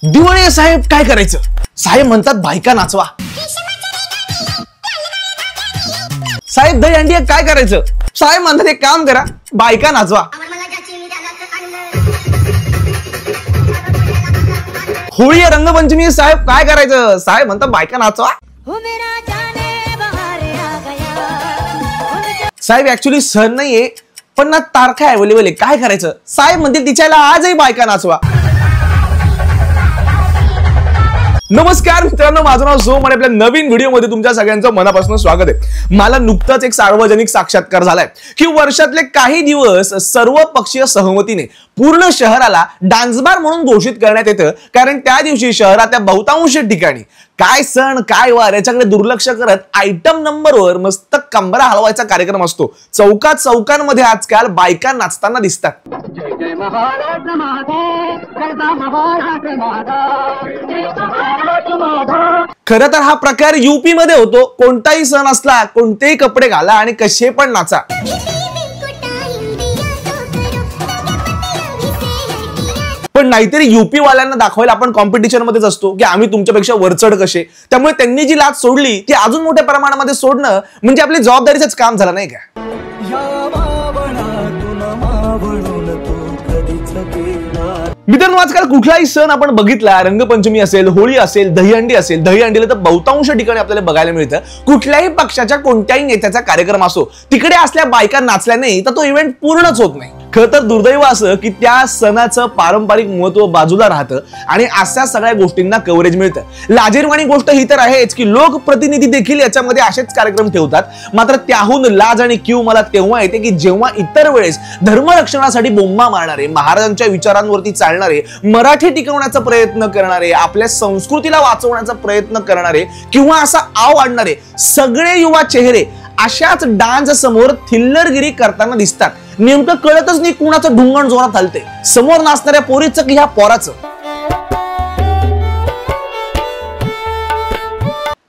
दिवाळी साहेब काय करायचं? साहेब म्हणतात बायका नाचवा. साहेब दहीहंडी काय करायचं? साहेब म्हणतात एक काम करा, बायका नाचवा. होळी रंगपंचमी साहेब काय करायचं? साहेब म्हणतात बायका नाचवा. साहेब ऍक्च्युली सण नाहीये पण ना तारखा अवेलेबल आहे, काय करायचं? साहेब म्हणते तिच्याला आजही बायका नाचवा. नमस्कार मित्रांनो, माझं नाव सोम आणि आपल्या नवीन व्हिडिओमध्ये तुमच्या सगळ्यांचं मनापासून स्वागत आहे. मला नुकताच एक सार्वजनिक साक्षात्कार झालाय की वर्षातले काही दिवस सर्व पक्षीय सहमतीने पूर्ण शहराला डान्स बार म्हणून घोषित करण्यात येतं, कारण त्या दिवशी शहरातल्या बहुतांश ठिकाणी काय सण काय वार याच्याकडे दुर्लक्ष करत आयटम नंबरवर मस्त कंबरा हलवायचा कार्यक्रम असतो. चौकात चौकांमध्ये आजकाल बायका नाचताना दिसतात. खरं तर हा प्रकार यूपी मध्ये होतो. कोणताही सण असला, कोणतेही कपडे घाला आणि कसे पण नाचा. पण नाहीतरी यूपी वाल्यांना दाखवायला आपण कॉम्पिटिशन मध्येच असतो की आम्ही तुमच्यापेक्षा वरचढ कसे. त्यामुळे त्यांनी जी लाच सोडली ती अजून मोठ्या प्रमाणामध्ये सोडणं म्हणजे आपली जबाबदारीच काम झालं नाही का? मित्रांनो, आजकाल कुठलाही सण आपण बघितला, रंगपंचमी असेल, होळी असेल, दहीहंडी असेल, दहीहंडीला तर बहुतांश ठिकाणी आपल्याला बघायला मिळतं कुठल्याही पक्षाच्या कोणत्याही नेत्याचा कार्यक्रम असो, तिकडे असल्या बायका नाचल्या नाही तर तो इव्हेंट पूर्णच होत नाही. खरं तर दुर्दैव असं की त्या सणाचं पारंपरिक महत्व बाजूला राहतं आणि अशा सगळ्या गोष्टींना कव्हरेज मिळतं. लाजिरवाणी गोष्ट ही तर आहेच की लोकप्रतिनिधी देखील याच्यामध्ये असेच कार्यक्रम ठेवतात. मात्र त्याहून लाज आणि कीव मला तेव्हा येते की जेव्हा इतर वेळेस धर्मरक्षणासाठी बोंबा मारणारे, महाराजांच्या विचारांवरती चालणारे, मराठी टिकवण्याचा प्रयत्न करणारे, आपल्या संस्कृतीला वाचवण्याचा प्रयत्न करणारे किंवा असा आव आणणारे सगळे युवा चेहरे अशाच डान्स समोर थिल्लरगिरी करताना दिसतात. नेमकं कळतच नाही कुणाचं ढुंगण जोरात हलते, समोर नाचणाऱ्या पोरीचं की ह्या पोराचं.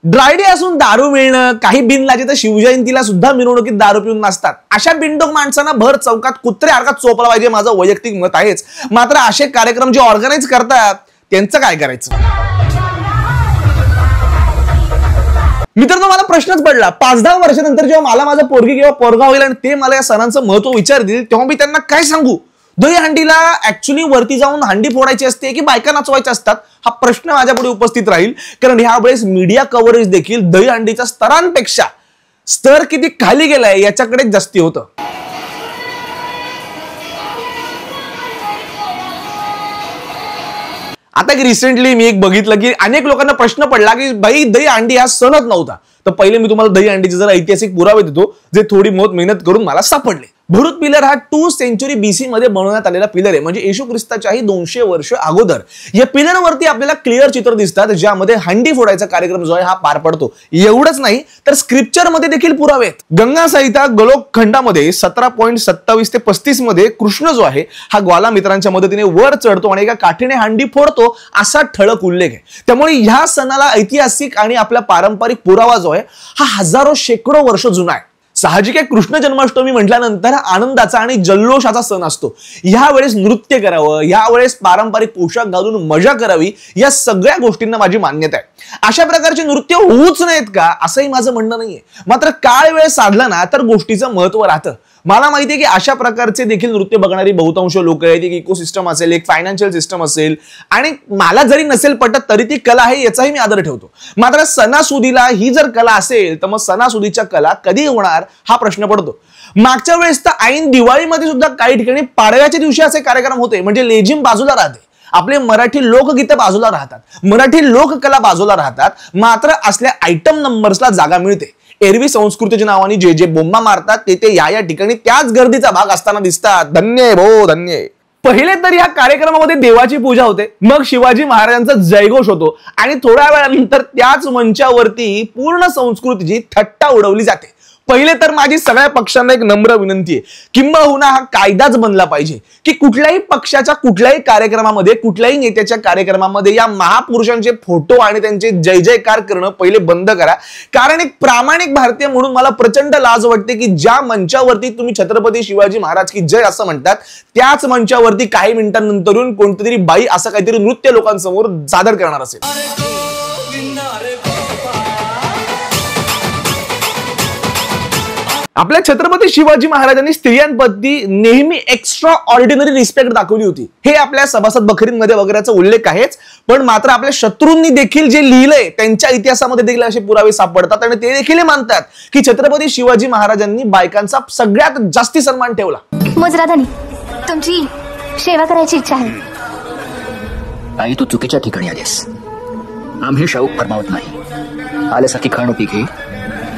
ड्रायडे असून दारू मिळणं, काही बिनलाजे तर शिवजयंतीला सुद्धा मिरवणुकीत दारू पिऊन नाचतात. अशा बिनडोक माणसांना भर चौकात कुत्रे हरकत चोपला पाहिजे, माझं वैयक्तिक मत आहेच. मात्र असे कार्यक्रम जे ऑर्गनाइज करतात त्यांचं काय करायचं? मित्रांनो, मला प्रश्नच पडला 5-10 वर्षानंतर जेव्हा मला माझा पोरगी किंवा पोरगा होईल आणि ते मला या सणांचं महत्व विचारतील तेव्हा मी त्यांना काय सांगू? दहीहंडीला ऍक्च्युली वरती जाऊन हंडी फोडायची असते की बायका नाचवायच्या असतात? हा प्रश्न माझ्यापुढे उपस्थित राहील, कारण ह्यावेळेस मीडिया कव्हरेज देखील दहीहंडीच्या स्तरांपेक्षा स्तर किती खाली गेलाय याच्याकडे जास्ती होतं. आता की रिसेंटली मी एक बघितलं की अनेक लोकांना प्रश्न पडला की भाई दहीहंडी हा सणच नव्हता. तर पहिले मी तुम्हाला दहीहंडीचे जरा ऐतिहासिक पुरावे देतो जे थोडी बहुत मेहनत करून मला सापडले. भरूच पिलर हा 2 सेंचुरी BC मध्ये बनवण्यात आलेला पिलर आहे, म्हणजे येशू ख्रिस्ताच्याही 200 वर्ष अगोदर. या पिलरवरती आपल्याला क्लिअर चित्र दिसतात ज्यामध्ये हंडी फोडायचा कार्यक्रम जो आहे हा पार पडतो. एवढंच नाही तर स्क्रिप्चर मध्ये देखील पुरावे आहेत. गंगा संहिता गलोक खंडामध्ये 17.27 ते 35 मध्ये कृष्ण जो आहे हा ग्वाला मित्रांच्या मदतीने वर चढतो आणि एका काठीने हंडी फोडतो असा ठळक उल्लेख आहे. त्यामुळे ह्या सणाला ऐतिहासिक आणि आपला पारंपरिक पुरावा जो आहे हा हजारो शेकडो वर्ष जुना आहे. साहजिक आहे, कृष्ण जन्माष्टमी म्हटल्यानंतर आनंदाचा आणि जल्लोषाचा सण असतो. यावेळेस नृत्य करावं, यावेळेस पारंपरिक पोशाख घालून मजा करावी, या सगळ्या गोष्टींना माझी मान्यता आहे. अशा प्रकारचे नृत्य होऊच नाहीत का असंही माझं म्हणणं नाहीये. मात्र काळ वेळ साधला ना तर गोष्टीचं महत्व राहतं. मला माहिती आहे की अशा प्रकारचे देखील नृत्य बघणारी बहुतांश लोक आहेत. एक इकोसिस्टम असेल, एक फायनान्शियल सिस्टम असेल, आणि मला जरी नसेल पटत तरी ती कला आहे याचाही मी आदर ठेवतो. मात्र सणासुदीला ही जर कला असेल तर मग सणासुदीच्या कला कधी होणार हा प्रश्न पडतो. मागच्या वेळेस तर ऐन दिवाळीमध्ये सुद्धा काही ठिकाणी पाडव्याच्या दिवशी असे कार्यक्रम होते, म्हणजे लेझिम बाजूला राहते, आपले मराठी लोकगीतं बाजूला राहतात, मराठी लोककला बाजूला राहतात. मात्र असल्या आयटम नंबर्सला जागा मिळते. एरवी संस्कृतीच्या नावाने जे जे बोंबा मारतात ते या ठिकाणी त्याच गर्दीचा भाग असताना दिसतात. धन्य भो धन्य. पहिले तर या कार्यक्रमामध्ये देवाची पूजा होते, मग शिवाजी महाराजांचा जयघोष होतो आणि थोड्या वेळानंतर त्याच मंचावरती पूर्ण संस्कृतीची थट्टा उडवली जाते. पहिले तर माझी सगळ्या पक्षांना एक नम्र विनंती आहे, किंबहुना हा कायदाच बनला पाहिजे की कुठल्याही पक्षाच्या कुठल्याही कार्यक्रमामध्ये, कुठल्याही नेत्याच्या कार्यक्रमामध्ये या महापुरुषांचे फोटो आणि त्यांचे जय जयकार करणं पहिले बंद करा. कारण एक प्रामाणिक भारतीय म्हणून मला प्रचंड लाज वाटते की ज्या मंचावरती तुम्ही छत्रपती शिवाजी महाराज की जय असं म्हणतात, त्याच मंचावरती काही मिनिटांनंतरून कोणतीतरी बाई असं काहीतरी नृत्य लोकांसमोर सादर करणार असेल. आपल्या छत्रपती शिवाजी महाराजांनी स्त्रियांप्रती नेहमी एक्स्ट्रा ऑर्डिनरी रिस्पेक्ट दाखवली होती. हे आपल्या सभासद बखरींमध्ये वगैरेचा उल्लेख आहेच, पण मात्र आपल्या शत्रूंनी देखील जे लिहिलंय त्यांच्या इतिहासामध्ये देखील असे पुरावे सापडतात आणि ते देखील मानतात की छत्रपती शिवाजी महाराजांनी बायकांचा सगळ्यात जास्ती सन्मान ठेवला. मोजराधानी, तुमची सेवा करायची इच्छा आहे. आई, तू चुकीच्या ठिकाणी आलीस. आम्ही शौक फरमावत नाही. आल्यासारखी खाणोपी घे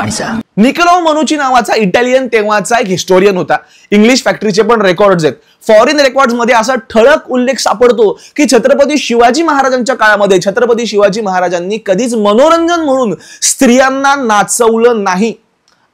आणि जा. निकोलो मनुची नावाचा इटालियन तेव्हाचा एक हिस्टोरियन होता. इंग्लिश फॅक्टरीचे पण रेकॉर्ड्स आहेत. फॉरेन रेकॉर्ड्स मध्ये असा ठळक उल्लेख सापडतो की छत्रपती शिवाजी महाराजांच्या काळामध्ये छत्रपती शिवाजी महाराजांनी कधीच मनोरंजन म्हणून स्त्रियांना नाचवलं नाही.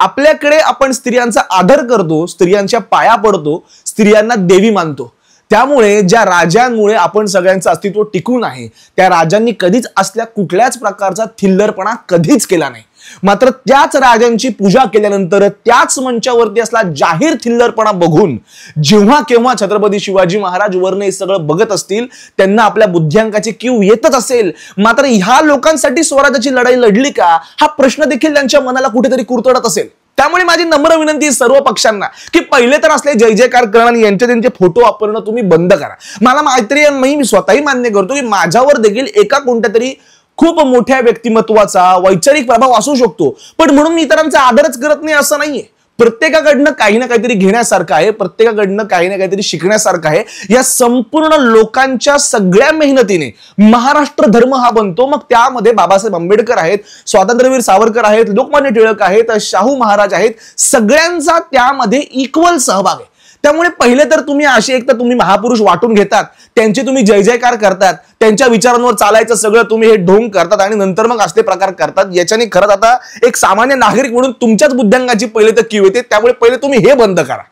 आपल्याकडे आपण स्त्रियांचा आदर करतो, स्त्रियांच्या पाया पडतो, स्त्रियांना देवी मानतो. त्यामुळे ज्या राजांमुळे आपण सगळ्यांचं अस्तित्व टिकून आहे, त्या राजांनी कधीच असल्या कुठल्याच प्रकारचा थिल्लरपणा कधीच केला नाही. मात्र त्याच राजांची पूजा केल्यानंतर त्याच मंचावरती असला जाहीर थिल्लरपणा बघून जेव्हा केव्हा छत्रपती शिवाजी महाराज वरने हे सगळं बघत असतील, त्यांना आपल्या बुद्ध्यांकाची कीव येतच असेल. मात्र ह्या लोकांसाठी स्वराज्याची लढाई लढली का, हा प्रश्न देखील त्यांच्या मनाला कुठेतरी कुरतडत असेल. त्यामुळे माझी नम्र विनंती सर्व पक्षांना की पहिले तर असले जय जयकार करणं आणि यांचे त्यांचे फोटो वापरणं तुम्ही बंद करा. मला माहिती आहे, मी स्वतःही मान्य करतो की माझ्यावर देखील एका कोणत्या तरी खूप मोठ्या व्यक्तिमत्वाचा वैचारिक प्रभाव असू शकतो, पण म्हणून मी इतरांचा आदरच करत नाही असं नाहीये. प्रत्येकाकडनं काही ना काहीतरी घेण्यासारखं आहे, प्रत्येकाकडनं काही ना काहीतरी शिकण्यासारखं आहे. या संपूर्ण लोकांच्या सगळ्या मेहनतीने महाराष्ट्र धर्म हा बनतो. मग त्यामध्ये बाबासाहेब आंबेडकर आहेत, स्वातंत्र्यवीर सावरकर आहेत, लोकमान्य टिळक आहेत, शाहू महाराज आहेत, सगळ्यांचा त्यामध्ये इक्वल सहभाग आहे. त्यामुळे पहिले तर तुम्ही असे एक तर तुम्ही महापुरुष वाटून घेतात, त्यांचे तुम्ही जय जयकार करतात, त्यांच्या विचारांवर चालायचं सगळं तुम्ही हे ढोंग करतात आणि नंतर मग असले प्रकार करतात. याच्याने खरंच आता एक सामान्य नागरिक म्हणून तुमच्याच बुद्ध्यांगाची पहिले तर कीव येते. त्यामुळे पहिले तुम्ही हे बंद करा.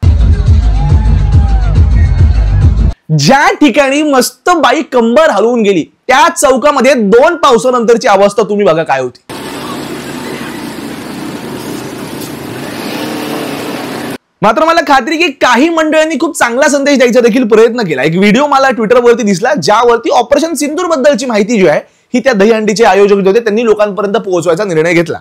ज्या ठिकाणी मस्त बाई कंबर हलवून गेली त्या चौकामध्ये 2 पावसानंतरची अवस्था तुम्ही बघा काय होती. मात्र मला खात्री की काही मंडळांनी खूप चांगला संदेश द्यायचा देखील प्रयत्न केला. एक व्हिडिओ मला ट्विटरवरती दिसला ज्यावरती ऑपरेशन सिंदूर बद्दलची माहिती जी आहे ही त्या दहीहंडीचे आयोजक जे होते त्यांनी लोकांपर्यंत पोहोचवायचा निर्णय घेतला.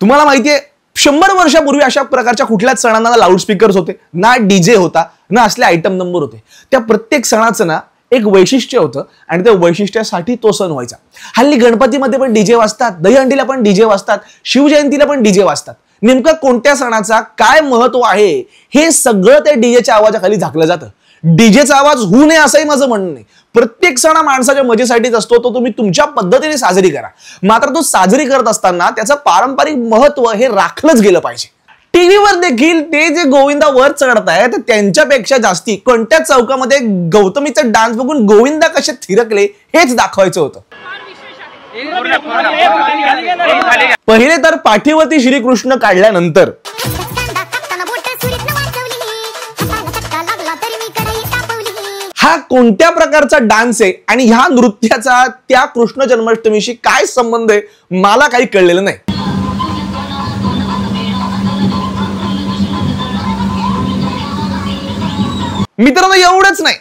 तुम्हाला माहितीये 100 वर्षापूर्वी अशा प्रकारच्या कुठल्याच सणांना लाऊडस्पीकर्स होते ना, डीजे होता ना, असले आयटम नंबर होते. त्या प्रत्येक सणाचं ना एक वैशिष्ट्य होतं आणि त्या वैशिष्ट्यासाठी तो सण व्हायचा. हल्ली गणपतीमध्ये पण डीजे वाजतात, दहीहंडीला पण डीजे वाजतात, शिवजयंतीला पण डीजे वाजतात. नेमकं कोणत्या सणाचा काय महत्व आहे हे सगळं त्या डीजेच्या आवाजाखाली झाकलं जातं. डीजेचा आवाज होऊ नये असंही माझं म्हणणं नाही. प्रत्येक सण माणसाच्या मजेसाठीच असतो, तो तुम्ही तुमच्या पद्धतीने साजरी करा. मात्र तो साजरी करत असताना त्याचं पारंपरिक महत्व हे राखलंच गेलं पाहिजे. टीव्हीवर देखील ते जे गोविंदा वर चढतायत त्यांच्यापेक्षा जास्ती कोणत्या चौकामध्ये गौतमीचा डान्स बघून गोविंदा कसे थिरकले हेच दाखवायचं होतं. पहिले तर पाठीवरती श्रीकृष्ण काढल्यानंतर हा कोणत्या प्रकारचा डान्स आहे आणि ह्या नृत्याचा त्या कृष्ण जन्माष्टमीशी काय संबंध आहे मला काही कळलेलं नाही. मित्रांनो, एवढंच नाही,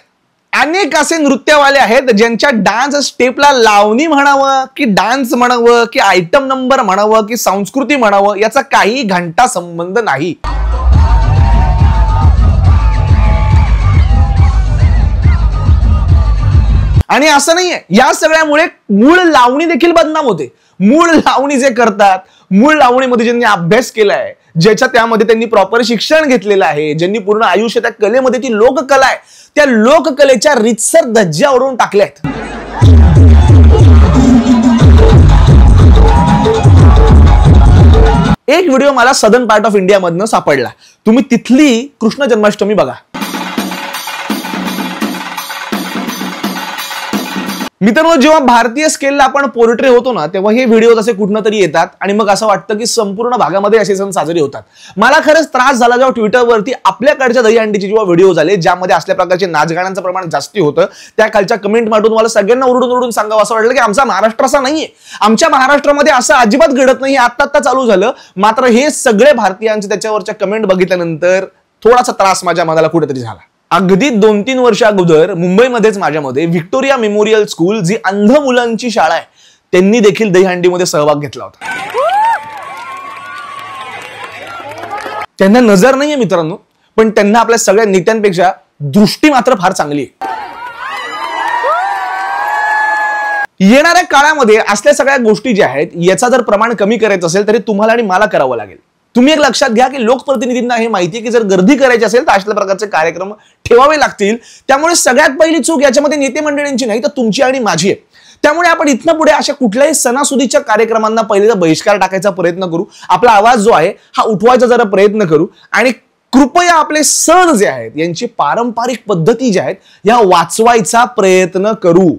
अनेक असे नृत्यवाले आहेत ज्यांच्या डान्स स्टेपला लावणी म्हणावं की डान्स म्हणावं की आयटम नंबर म्हणावं की संस्कृती म्हणावं याचा काही घंटा संबंध नाही. आणि असं नाहीये, या सगळ्यामुळे मूळ लावणी देखील बदनाम होते. मूळ लावणी जे करतात, मूळ लावणीमध्ये ज्यांनी अभ्यास केलाय, ज्याच्या त्यामध्ये त्यांनी प्रॉपर शिक्षण घेतलेलं आहे, ज्यांनी पूर्ण आयुष्य त्या कलेमध्ये ती लोककला आहे, त्या लोककलेच्या रितसर धज्जा उडवून टाकल्यात. एक व्हिडिओ मला सदर्न पार्ट ऑफ इंडिया मधनं सापडला. तुम्ही तिथली कृष्ण जन्माष्टमी बघा. मित्रांनो, जेव्हा भारतीय स्केलला आपण पोर्ट्रे होतो ना, तेव्हा हे व्हिडिओ असे कुठनं तरी येतात आणि मग असं वाटतं की संपूर्ण भागामध्ये असे सण साजरे होतात. मला खरंच त्रास झाला जेव्हा ट्विटरवरती आपल्याकडच्या दहीहंडीचे जेव्हा व्हिडिओ झाले, ज्यामध्ये असल्या प्रकारचे नाचगाण्यांचं प्रमाण जास्ती होतं, त्या खालच्या कमेंट मारून मला सगळ्यांना ओरडून सांगावं असं वाटलं की आमचा महाराष्ट्र असा नाहीये, आमच्या महाराष्ट्रामध्ये असं अजिबात घडत नाही, आत्ता चालू झालं. मात्र हे सगळे भारतीयांचे त्याच्यावरच्या कमेंट बघितल्यानंतर थोडासा त्रास माझ्या मनाला कुठेतरी झाला. अगदी 2-3 वर्ष अगोदर मुंबईमध्येच माझ्यामध्ये व्हिक्टोरिया मेमोरियल स्कूल, जी अंध मुलांची शाळा आहे, त्यांनी देखील दहीहंडीमध्ये सहभाग घेतला होता. त्यांना नजर नाहीये मित्रांनो, पण त्यांना आपल्या सगळ्या नेत्यांपेक्षा दृष्टी मात्र फार चांगली आहे. येणाऱ्या काळामध्ये असल्या सगळ्या गोष्टी ज्या आहेत, याचा जर प्रमाण कमी करायचं असेल तरी तुम्हाला आणि मला करावं लागेल. तुम्ही एक लक्षात घ्या की लोकप्रतिनिधींना हे माहिती आहे की जर गर्दी करायची असेल तर अशा प्रकारचे कार्यक्रम ठेवावे लागतील. त्यामुळे सगळ्यात पहिली चूक याच्यामध्ये नेते मंडळींची नाही तर तुमची आणि माझी आहे. त्यामुळे आपण इथनं पुढे अशा कुठल्याही सणासुदीच्या कार्यक्रमांना पहिल्यांदा बहिष्कार टाकायचा प्रयत्न करू, आपला आवाज जो आहे हा उठवायचा जरा प्रयत्न करू आणि कृपया आपले सण जे आहेत यांची पारंपरिक पद्धती ज्या आहेत या वाचवायचा प्रयत्न करू.